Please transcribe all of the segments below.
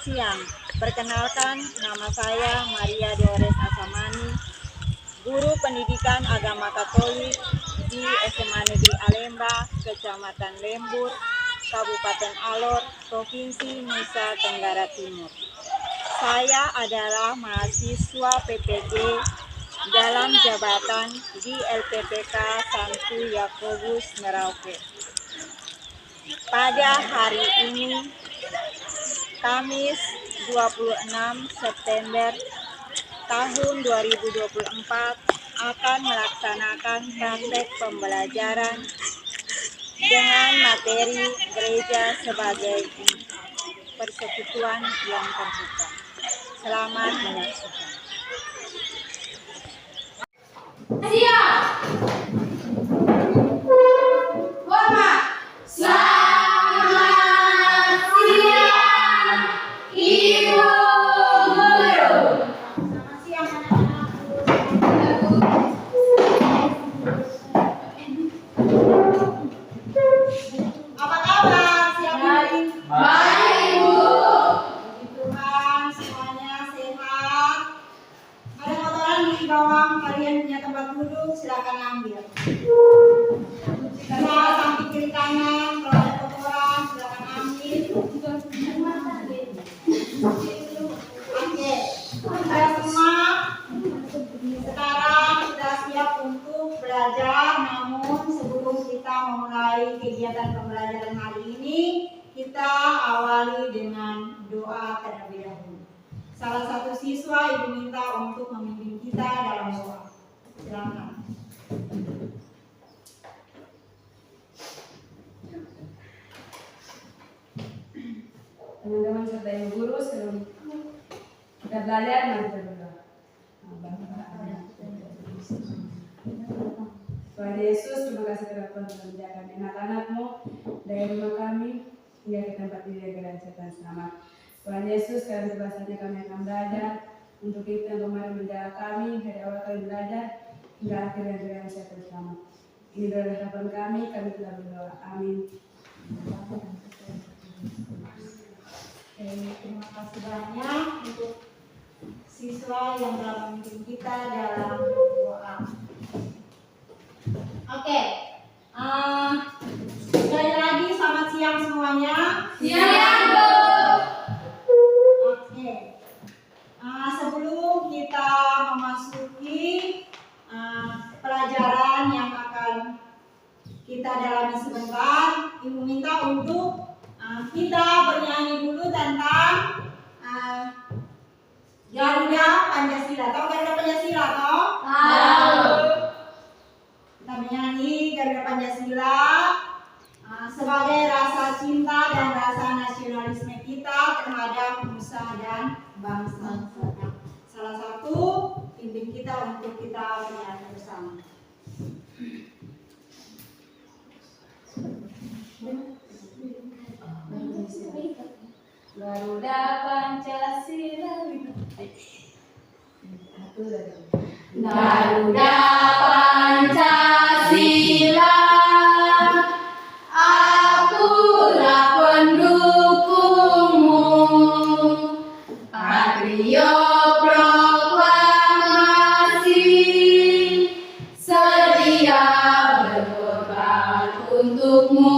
siang. Perkenalkan, nama saya Maria Dolores Asamani, guru pendidikan agama Katolik di SMA Negeri Alemba, Kecamatan Lembur, Kabupaten Alor, Provinsi Nusa Tenggara Timur. Saya adalah mahasiswa PPG dalam jabatan di LPPK Santo Yakobus Merauke. Pada hari ini, Kamis 26 September tahun 2024 akan melaksanakan praktek pembelajaran dengan materi gereja sebagai persekutuan yang terbuka. Selamat menyaksikan. Siap. Hormat. Selamat siang, Ibu Guru. Selamat siang anak-anak. Apa kabar siang ini? Baik, Bu. Puji Tuhan, semuanya sehat. Ada kotoran di bawah, kalian punya tempat duduk, silakan ambil. Sebelah samping kiri kanan, kalau ada kotoran, silakan ambil. Oke, sudah semua. Sekarang kita siap untuk belajar, namun sebelum kita memulai kegiatan pembelajaran hari ini, kita awali dengan doa terlebih dahulu. Salah satu siswa Ibu minta untuk memimpin kita dalam doa. Silakan. Teman-teman serta ibu guru, sebelum kita belajar, mari kita berdoa. Tuhan Yesus, terima kasih karena Tuhan telah menjaga anak-anak-Mu dari rumah kami hingga ke tempat ini dengan setan selamat. Tuhan Yesus, sekarang bahasanya kami akan belajar untuk itu yang kemarin menjaga kami dari awal kami belajar hingga akhirnya dengan setan selamat. Ini adalah harapan kami telah berdoa. Amin. Terima kasih banyak untuk siswa yang telah memimpin kita dalam doa. Oke, sekali lagi selamat siang semuanya. Siang, Bu. Oke, sebelum kita memasuki pelajaran yang akan kita dalami sebentar, Ibu minta untuk kita bernyanyi dulu tentang Garuda Pancasila. Tahu Garuda Pancasila toh? Tahu. Kita menyanyi Garuda Pancasila sebagai rasa cinta dan rasa nasionalisme kita terhadap nusa dan bangsa. Salah satu pimpin kita untuk kita menyanyi bersama. Garuda Pancasila. Garuda Pancasila, akulah pendukungmu. Patriot proklamasi, sedia berkorban untukmu.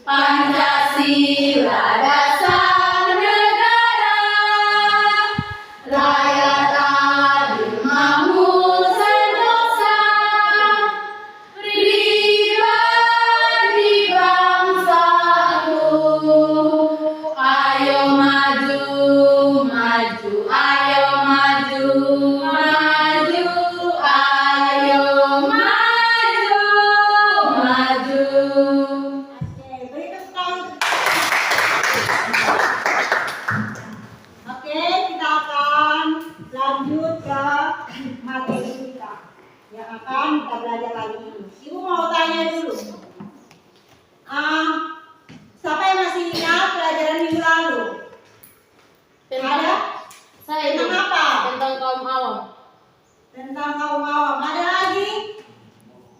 Pancasila dasar negara, rakyat adil makmur sentosa, pribadi bangsaku. Ayo maju, maju, ayo maju, maju, ayo maju, maju. Oke, beri tepuk tangan. Oke, kita akan lanjut ke materi kita yang akan kita belajar hari ini. Ibu mau tanya dulu. Siapa yang masih ingat pelajaran minggu lalu? Ada? Saya Tentang apa? tentang kaum awam. Tentang kaum awam. Ada lagi?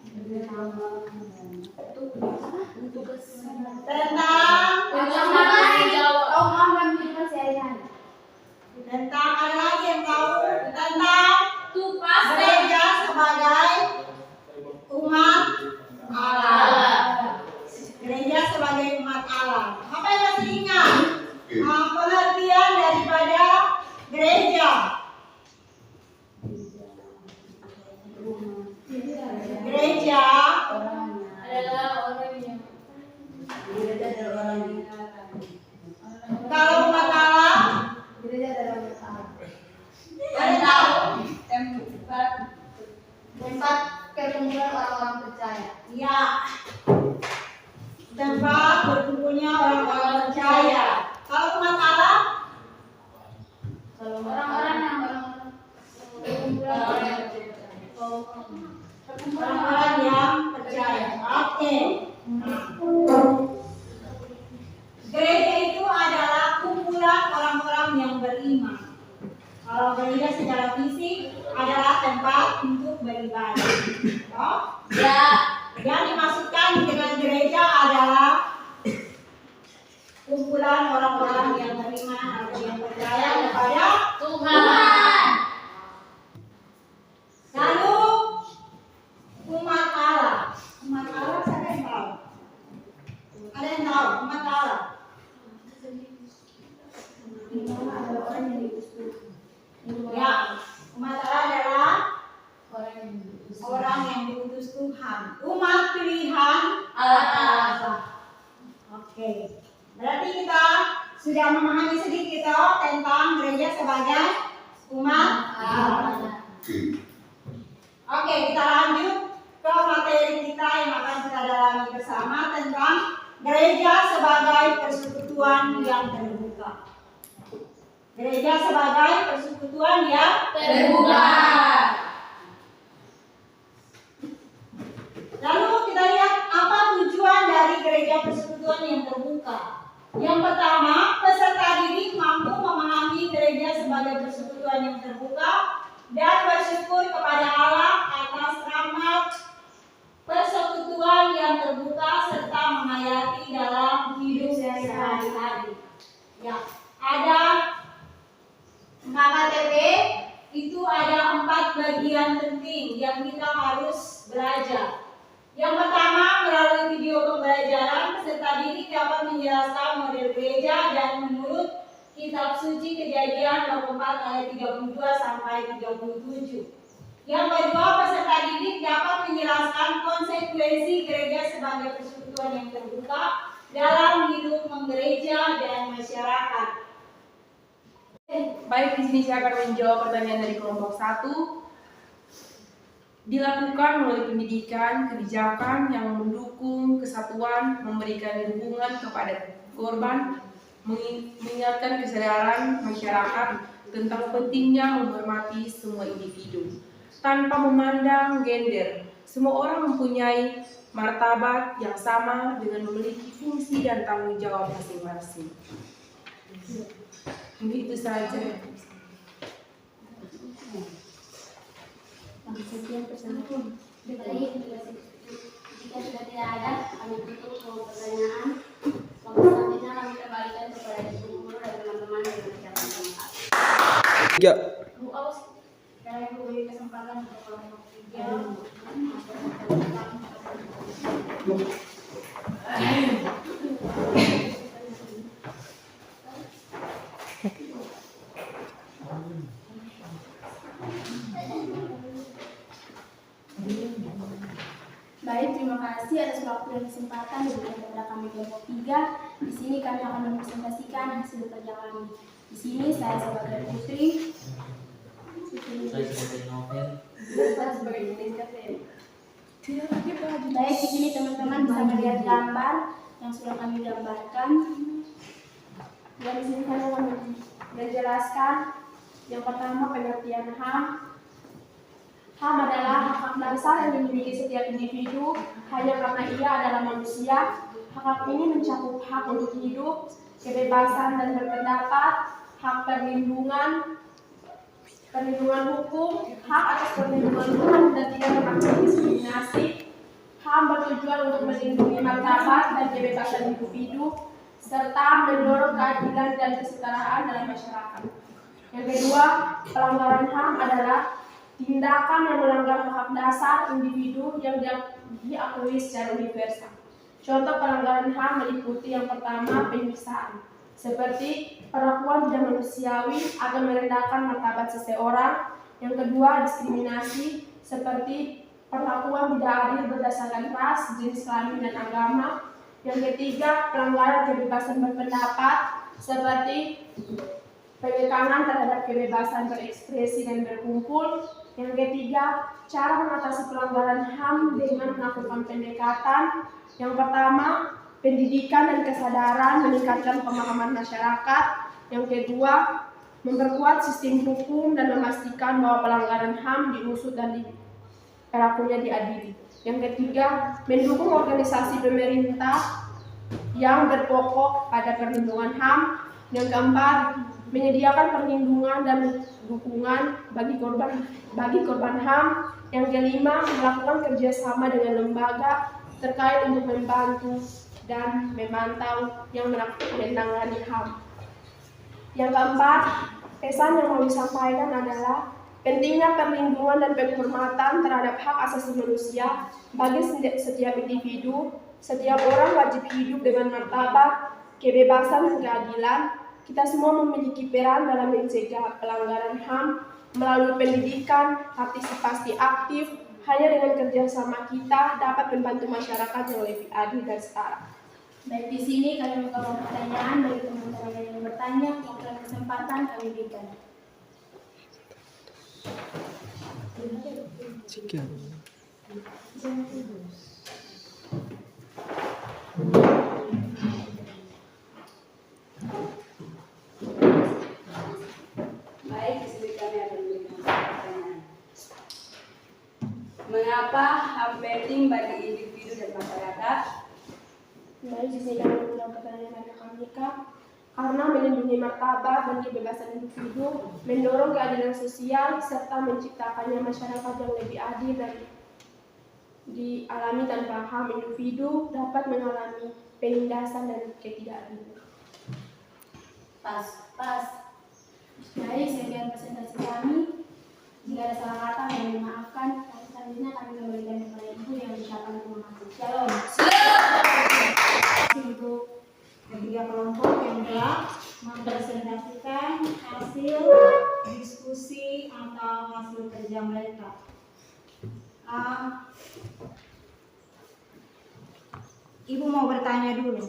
Tentang Tentang kaum awam. Orang-orang yang percaya. Oke. Gereja itu adalah kumpulan orang-orang yang beriman. Kalau gereja secara fisik adalah tempat untuk beribadah. Oh? Ya. Yang dimaksudkan dengan gereja adalah kumpulan orang-orang yang beriman atau yang percaya kepada Tuhan. Lalu umat Allah. Umat Allah siapa yang tahu? Ada yang tahu umat Allah? Ya, umat Allah adalah orang yang diutus Tuhan. Umat pilihan Allah. Oke. Berarti kita sudah memahami sedikit tentang gereja sebagai umat Allah. Oke, kita lanjut ke materi kita yang akan kita dalami bersama tentang gereja sebagai persekutuan yang terbuka. Gereja sebagai persekutuan yang Terbuka. Lalu kita lihat apa tujuan dari gereja persekutuan yang terbuka. Yang pertama, peserta didik mampu memahami gereja sebagai persekutuan yang terbuka dan bersyukur kepada Allah atas rahmat persekutuan yang terbuka serta menghayati dalam hidup sehari-hari. Ya, ada KKTP itu ada 4 bagian penting yang kita harus belajar. Yang pertama, melalui video pembelajaran, peserta didik dapat menjelaskan model gereja dan menurut Kitab Suci Kejadian 24 ayat 32 sampai 37. Yang kedua, peserta didik dapat menjelaskan konsekuensi gereja sebagai persekutuan yang terbuka dalam hidup menggereja dan masyarakat. Baik, di sini saya akan menjawab pertanyaan dari kelompok 1. Dilakukan melalui pendidikan, kebijakan yang mendukung kesatuan, memberikan dukungan kepada korban, mengingatkan kesadaran masyarakat tentang pentingnya menghormati semua individu tanpa memandang gender. Semua orang mempunyai martabat yang sama dengan memiliki fungsi dan tanggung jawab masing-masing. Itu saja. Baik, jika sudah tidak ada, kami tutup pertanyaan. Waktu selanjutnya kami kembalikan kepada ibu guru dan teman-teman yang mengerjakan tempat. Ya. Bu Aus, saya beri kesempatan untuk kelompok 3. Baik, terima kasih atas waktu dan kesempatan diberikan kepada kami kelompok 3. Di sini kami akan mempresentasikan hasil kerja kami. Di sini saya sebagai Putri, Saya sebagai Novel. Baik, di sini teman-teman bisa melihat gambar yang sudah kami gambarkan. Dan di sini saya akan menjelaskan yang pertama pengertian HAM. HAM adalah hak dasar yang dimiliki setiap individu hanya karena ia adalah manusia. Hak ini mencakup hak untuk hidup, kebebasan dan berpendapat, hak perlindungan hukum, hak atas perlindungan hukum dan tidak terdapat diskriminasi. HAM bertujuan untuk melindungi martabat dan kebebasan individu serta mendorong keadilan dan kesetaraan dalam masyarakat. Yang kedua, pelanggaran HAM adalah tindakan yang melanggar hak dasar individu yang diakui secara universal. Contoh pelanggaran HAM meliputi yang pertama penyiksaan, seperti perlakuan tidak manusiawi akan merendahkan martabat seseorang. Yang kedua diskriminasi, seperti perlakuan tidak adil berdasarkan ras, jenis kelamin dan agama. Yang ketiga pelanggaran kebebasan berpendapat, seperti penekanan terhadap kebebasan berekspresi dan berkumpul. Yang ketiga, cara mengatasi pelanggaran HAM dengan melakukan pendekatan. Yang pertama, pendidikan dan kesadaran meningkatkan pemahaman masyarakat. Yang kedua, memperkuat sistem hukum dan memastikan bahwa pelanggaran HAM diusut dan pelakunya diadili. Yang ketiga, mendukung organisasi pemerintah yang berpokok pada perlindungan HAM. Yang keempat, menyediakan perlindungan dan dukungan bagi korban HAM. Yang kelima, melakukan kerjasama dengan lembaga terkait untuk membantu dan memantau yang menangani HAM. Yang keempat, pesan yang mau disampaikan adalah pentingnya perlindungan dan penghormatan terhadap hak asasi manusia bagi setiap individu. Setiap orang wajib hidup dengan martabat, kebebasan, dan keadilan. Kita semua memiliki peran dalam mencegah pelanggaran HAM melalui pendidikan, partisipasi aktif. Hanya dengan kerjasama kita dapat membantu masyarakat yang lebih adil dan setara. Baik, di sini kami membuka pertanyaan dari teman-teman yang bertanya. Untuk kesempatan kami berikan. Baik, di sini kami akan memberikan pertanyaan. Mengapa HAM penting bagi individu dan masyarakat? Baik, di sini kami membuka pertanyaan dari kami. Karena melindungi martabat dan kebebasan individu, mendorong keadilan sosial, serta menciptakannya masyarakat yang lebih adil dan dialami tanpa HAM, individu dapat mengalami penindasan dan ketidakadilan. Pas. Baik, sekian presentasi kami. Jika ada salah kata, mohon dimaafkan. Selanjutnya kami kembalikan kepada Ibu yang mengucapkan terima kasih. Shalom. Untuk ketiga kelompok yang telah mempresentasikan hasil diskusi atau hasil kerja mereka. Ibu mau bertanya dulu.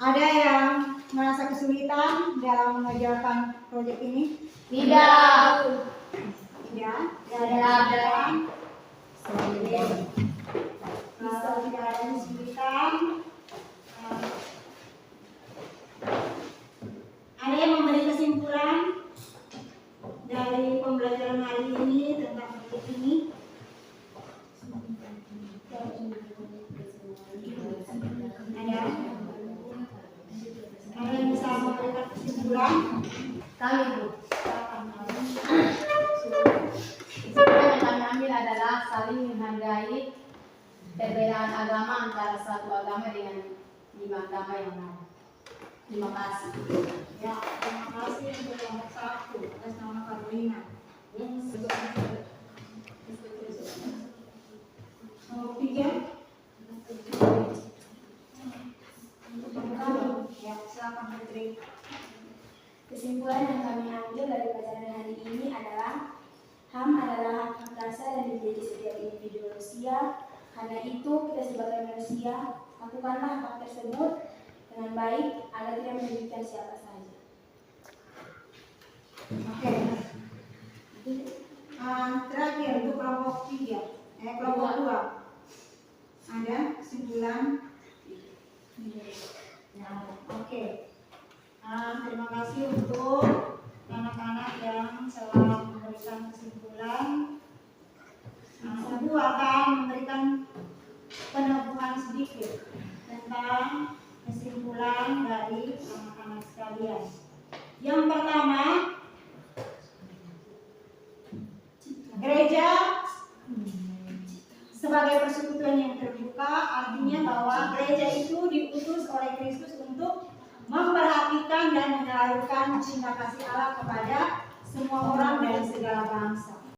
Ada yang merasa kesulitan dalam mengerjakan proyek ini? Tidak. Tidak. Ada. Kalau tidak ada kesulitan, ada yang memberi kesimpulan dari pembelajaran hari ini tentang proyek ini? Ada? Kalian bisa memberikan kesimpulan? Kami, Bu. Kesimpulan yang kami ambil adalah saling menghargai perbedaan agama antara satu agama dengan 5 agama yang lain. Terima kasih. Ya, terima kasih untuk nomor 1 atas nama Carolina. Nomor 3. Ya, silakan Putri. Kesimpulan yang kami ambil dari pelajaran hari ini adalah HAM adalah hak dasar yang dimiliki setiap individu manusia. Karena itu, kita sebagai manusia lakukanlah hak tersebut dengan baik agar tidak merugikan siapa saja. Oke. Terakhir untuk kelompok 3, kelompok 2. Ada kesimpulan? Ya, oke. Terima kasih untuk anak-anak yang telah memberikan kesimpulan. Ibu akan memberikan peneguhan sedikit tentang kesimpulan dari anak-anak sekalian. Yang pertama, gereja sebagai persekutuan yang terbuka artinya bahwa gereja itu diutus oleh Kristus untuk memperhatikan dan menyalurkan cinta kasih Allah kepada semua orang dari segala bangsa.